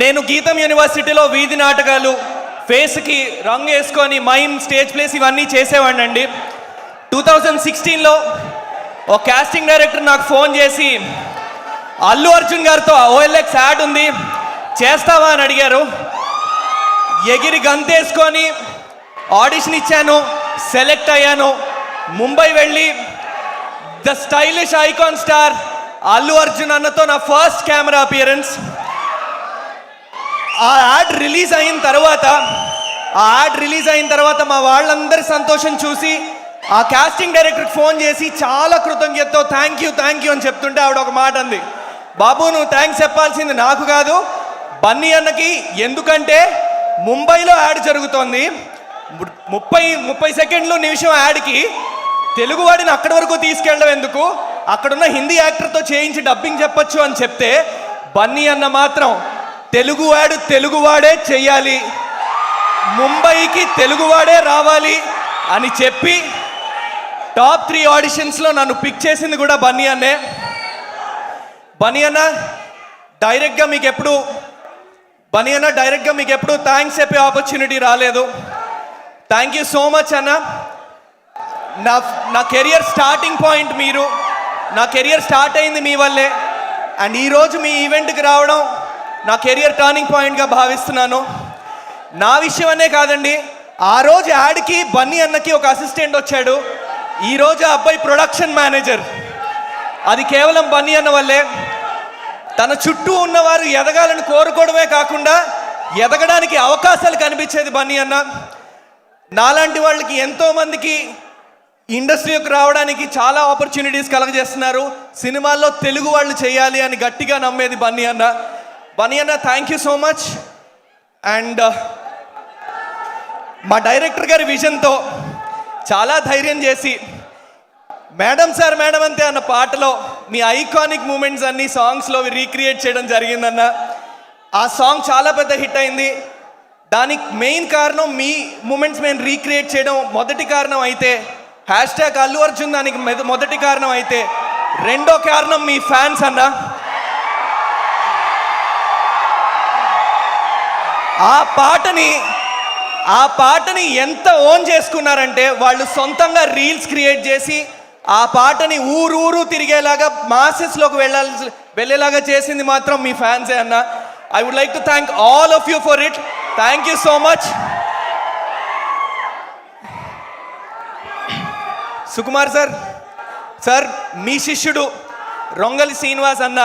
నేను గీతం యూనివర్సిటీలో వీధి నాటకాలు, ఫేస్కి రంగు వేసుకొని మైమ్, స్టేజ్ ప్లేస్ ఇవన్నీ చేసేవాడిని అండి. 2016లో ఒక కాస్టింగ్ డైరెక్టర్ నాకు ఫోన్ చేసి అల్లు అర్జున్ గారితో OLX యాడ్ ఉంది చేస్తావా అని అడిగారు. ఎగిరి గంతేసుకొని ఆడిషన్ ఇచ్చాను, సెలెక్ట్ అయ్యాను. ముంబై వెళ్ళి the stylish icon star Allu Arjun అన్నతో నా ఫస్ట్ కెమెరా అపియరెన్స్. ఆ యాడ్ రిలీజ్ అయిన తర్వాత మా వాళ్ళందరి సంతోషం చూసి ఆ కాస్టింగ్ డైరెక్టర్కి ఫోన్ చేసి చాలా కృతజ్ఞతతో థ్యాంక్ యూ అని చెప్తుంటే ఆవిడ ఒక మాట అంది, బాబు నువ్వు థ్యాంక్స్ చెప్పాల్సింది నాకు కాదు బన్నీ అన్నకి, ఎందుకంటే ముంబైలో యాడ్ జరుగుతోంది, 30 సెకండ్లు నిమిషం యాడ్కి తెలుగువాడిని అక్కడి వరకు తీసుకెళ్ళడం ఎందుకు, అక్కడున్న హిందీ యాక్టర్తో చేయించి డబ్బింగ్ చెప్పొచ్చు అని చెప్తే బన్నీ అన్న మాత్రం తెలుగువాడే చెయ్యాలి, ముంబైకి తెలుగువాడే రావాలి అని చెప్పి టాప్ 3 ఆడిషన్స్లో నన్ను పిక్ చేసింది కూడా బన్నీ అన్నే. బన్నీ అన్న డైరెక్ట్గా మీకు ఎప్పుడు థ్యాంక్స్ చెప్పే ఆపర్చునిటీ రాలేదు. థ్యాంక్ యూ సో మచ్ అన్న. నా కెరియర్ స్టార్టింగ్ పాయింట్ మీరు, నా కెరియర్ స్టార్ట్ అయింది మీ వల్లే. అండ్ ఈరోజు మీ ఈవెంట్కి రావడం నా కెరియర్ టర్నింగ్ పాయింట్గా భావిస్తున్నాను. నా విషయం అనే కాదండి, ఆ రోజు యాడ్కి బన్నీ అన్నకి ఒక అసిస్టెంట్ వచ్చాడు, ఈరోజు ఆ అబ్బాయి ప్రొడక్షన్ మేనేజర్. అది కేవలం బన్నీ అన్న వల్లే. తన చుట్టూ ఉన్నవారు ఎదగాలని కోరుకోవడమే కాకుండా ఎదగడానికి అవకాశాలు కనిపించేది బన్నీ అన్న. నాలాంటి వాళ్ళకి ఎంతోమందికి ఇండస్ట్రీకి రావడానికి చాలా ఆపర్చునిటీస్ కలగజేస్తున్నారు. సినిమాల్లో తెలుగు వాళ్ళు చేయాలి అని గట్టిగా నమ్మేది బన్నీ అన్న. బన్నీ అన్న thank you so much. And మా డైరెక్టర్ గారి విజన్తో చాలా ధైర్యం చేసి మేడం సార్ మేడం అంతే అన్న పాటలో మీ ఐకానిక్ మూమెంట్స్ అన్ని సాంగ్స్లో రీక్రియేట్ చేయడం జరిగిందన్న. ఆ సాంగ్ చాలా పెద్ద హిట్ అయింది. దానికి మెయిన్ కారణం మీ మూమెంట్స్ మేము రీక్రియేట్ చేయడం మొదటి కారణం అయితే, హ్యాష్ట్యాగ్ అల్లు అర్జున్ దానికి మొదటి కారణం అయితే, రెండో కారణం మీ ఫ్యాన్స్ అన్న. ఆ పాటని ఎంత ఓన్ చేసుకున్నారంటే వాళ్ళు సొంతంగా రీల్స్ క్రియేట్ చేసి ఆ పాటని ఊరు తిరిగేలాగా మాసెస్లోకి వెళ్ళేలాగా చేసింది మాత్రం మీ ఫ్యాన్సే అన్న. I would like to thank all of you for it. Thank you so much. Sukumar sir మీ శిష్యుడు రొంగలి శ్రీనివాస్ అన్న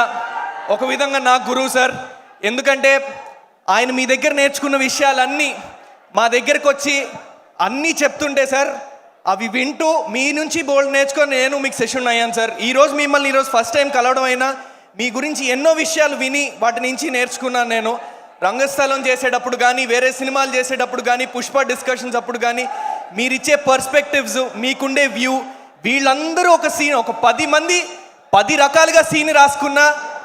ఒక విధంగా నా గురువు సార్. ఎందుకంటే ఆయన మీ దగ్గర నేర్చుకున్న విషయాలన్నీ మా దగ్గరకు వచ్చి అన్నీ చెప్తుంటే సార్ అవి వింటూ మీ నుంచి బోల్డ్ నేర్చుకొని నేను మీకు సెషన్ అయ్యాను సార్. మిమ్మల్ని ఫస్ట్ టైం కలవడం అయినా మీ గురించి ఎన్నో విషయాలు విని వాటి నుంచి నేర్చుకున్నాను నేను. రంగస్థలం చేసేటప్పుడు కానీ, వేరే సినిమాలు చేసేటప్పుడు కానీ, పుష్ప డిస్కషన్స్ అప్పుడు కానీ మీరిచ్చే పర్స్పెక్టివ్స్, మీకుండే వ్యూ, వీళ్ళందరూ ఒక 10 మంది 10 రకాలుగా సీన్ రాసుకున్న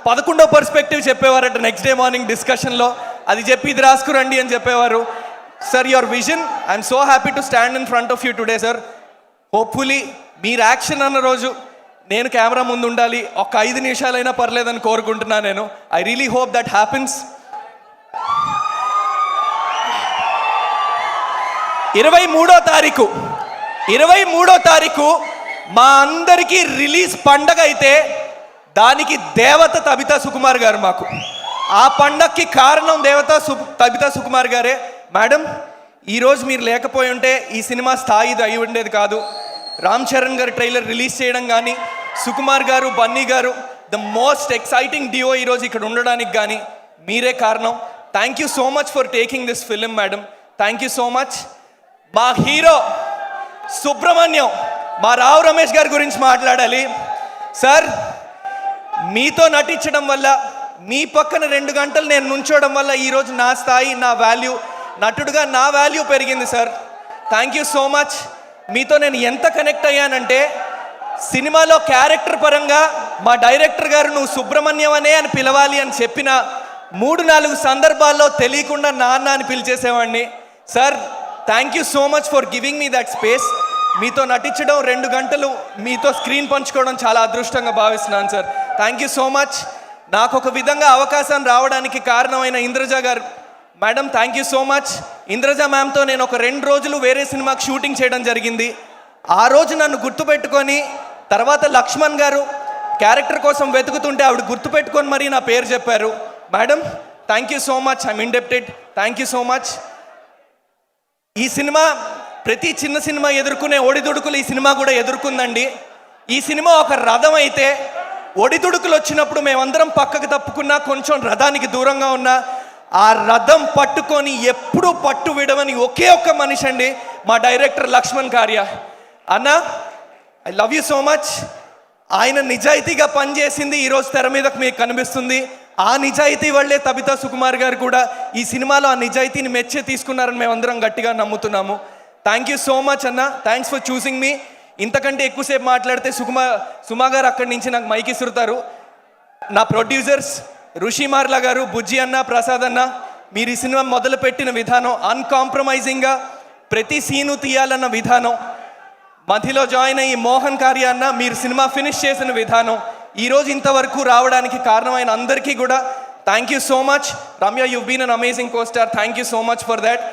11వ పర్స్పెక్టివ్ చెప్పేవారట నెక్స్ట్ డే మార్నింగ్ డిస్కషన్లో. అది చెప్పి ఇది రాసుకురండి అని చెప్పేవారు. Sir your vision, I'm so happy to stand in front of you today sir. Hopefully మీరు యాక్షన్ అన్న రోజు నేను కెమెరా ముందు ఉండాలి, ఒక 5 నిమిషాలైనా పర్లేదని కోరుకుంటున్నాను నేను. I really hope that happens. 23వ తారీఖు మా అందరికీ రిలీజ్ పండగ అయితే దానికి దేవత తబితా సుకుమార్ గారు మాకు. ఆ పండగకి కారణం తబితా సుకుమార్ గారే. మేడం ఈరోజు మీరు లేకపోయి ఉంటే ఈ సినిమా స్థాయిది అయి ఉండేది కాదు. రామ్ చరణ్ గారు ట్రైలర్ రిలీజ్ చేయడం కానీ, సుకుమార్ గారు, బన్నీ గారు, ద మోస్ట్ ఎక్సైటింగ్ డియో ఈరోజు ఇక్కడ ఉండడానికి కానీ మీరే కారణం. Thank you so much for taking this film madam. Thank you so much. మా హీరో సుబ్రహ్మణ్యం, మా రావు రమేష్ గారి గురించి మాట్లాడాలి సార్. మీతో నటించడం వల్ల, మీ పక్కన 2 గంటలు నేను నుంచోవడం వల్ల ఈరోజు నా స్థాయి, నా వాల్యూ, నటుడుగా నా వాల్యూ పెరిగింది sir. Thank you so much. మీతో నేను ఎంత కనెక్ట్ అయ్యానంటే సినిమాలో క్యారెక్టర్ పరంగా మా డైరెక్టర్ గారు నువ్వు సుబ్రహ్మణ్యం అనే అని పిలవాలి అని చెప్పిన 3-4 సందర్భాల్లో తెలియకుండా నాన్న అని పిలిచేసేవాడిని sir. Thank you so much for giving me that space. మీతో నటించడం, 2 గంటలు మీతో స్క్రీన్ పంచుకోవడం చాలా అదృష్టంగా భావిస్తున్నాను sir. Thank you so much. నాకు ఒక విధంగా అవకాశం రావడానికి కారణమైన Indraja garu madam, thank you so much. Indraja మ్యామ్తో నేను ఒక 2 రోజులు వేరే సినిమాకి షూటింగ్ చేయడం జరిగింది. ఆ రోజు నన్ను గుర్తుపెట్టుకొని తర్వాత లక్ష్మణ్ గారు క్యారెక్టర్ కోసం వెతుకుతుంటే ఆవిడ గుర్తుపెట్టుకొని మరీ నా పేరు చెప్పారు. Madam, thank you so much, I'm indebted, thank you so much. ఈ సినిమా ప్రతి చిన్న సినిమా ఎదుర్కొనే ఒడిదుడుకులు ఈ సినిమా కూడా ఎదుర్కొందండి. ఈ సినిమా ఒక రథం అయితే ఒడిదుడుకులు వచ్చినప్పుడు మేమందరం పక్కకు తప్పుకున్నా, కొంచెం రథానికి దూరంగా ఉన్నా, ఆ రథం పట్టుకొని ఎప్పుడూ పట్టు విడవని ఒకే ఒక్క మనిషి అండి మా డైరెక్టర్ లక్ష్మణ్ కార్య అన్న. I love you so much. ఆయన నిజాయితీగా పనిచేసింది ఈరోజు తెర మీదకు మీకు కనిపిస్తుంది. ఆ నిజాయితీ వల్లే తబితా సుకుమార్ గారు కూడా ఈ సినిమాలో ఆ నిజాయితీని మెచ్చే తీసుకున్నారని మేమందరం గట్టిగా నమ్ముతున్నాము. థ్యాంక్ యూ సో మచ్ అన్న, థ్యాంక్స్ ఫర్ చూసింగ్ మీ. ఇంతకంటే ఎక్కువసేపు మాట్లాడితే సుమా గారు అక్కడి నుంచి నాకు మైక్ ఇస్తుతారు. నా ప్రొడ్యూసర్స్ ఋషిమార్ల గారు, బుజ్జి అన్న, ప్రసాద్ అన్న, మీరు ఈ సినిమా మొదలుపెట్టిన విధానం, అన్కాంప్రమైజింగ్గా ప్రతి సీను తీయాలన్న విధానం, మధ్యలో జాయిన్ అయ్యి మోహన్ కార్య అన్న మీరు సినిమా ఫినిష్ చేసిన విధానం, ఈరోజు ఇంతవరకు రావడానికి కారణమైన అందరికీ కూడా thank you so much. Ramya, you been an amazing costar, thank you so much for that.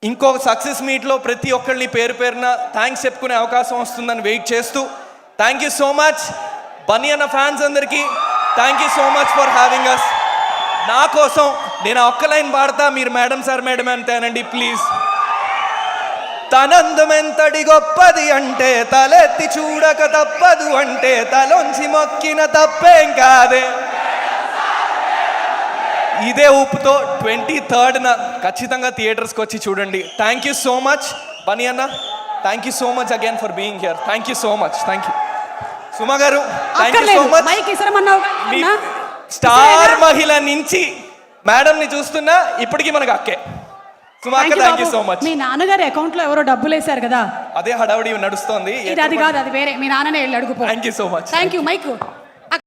ఇంకో సక్సెస్ మీట్లో ప్రతి ఒక్కరిని పేరు పేరున థ్యాంక్స్ చెప్పుకునే అవకాశం వస్తుందని వెయిట్ చేస్తూ thank you so much. Bunny అన్న ఫ్యాన్స్ అందరికీ thank you so much for having us. నా కోసం నేను ఒక్క లైన్ పాడతా, మీరు మేడం సార్ మేడం అంతేనండి ప్లీజ్. తనందమెంతటి గొప్పది అంటే తలెత్తి చూడక తప్పదు అంటే తలొంచి మొక్కిన తప్పేం కాదే. ఇదే ఊపుతో 23rd ఖచ్చితంగా థియేటర్స్కి వచ్చి చూడండి. Thank you so much Bunny అన్న, thank you so much again for being here. Thank you so much. Thank you Suma garu, thank you so much. మీ స్టార్ మహిళ నుంచి మేడంని చూస్తున్నా ఇప్పటికీ మనకు అక్కే. సుమా అక్క, థ్యాంక్ యూ సో మచ్. మీ నాన్నగారి అకౌంట్ లో ఎవరో డబ్బులు వేశారు కదా, అదే హడావుడి నడుస్తోంది. అది కాదు, అది వేరే, మీ నాన్ననే వెళ్ళి అడుగుపో. Thank you so much. Thank you mic.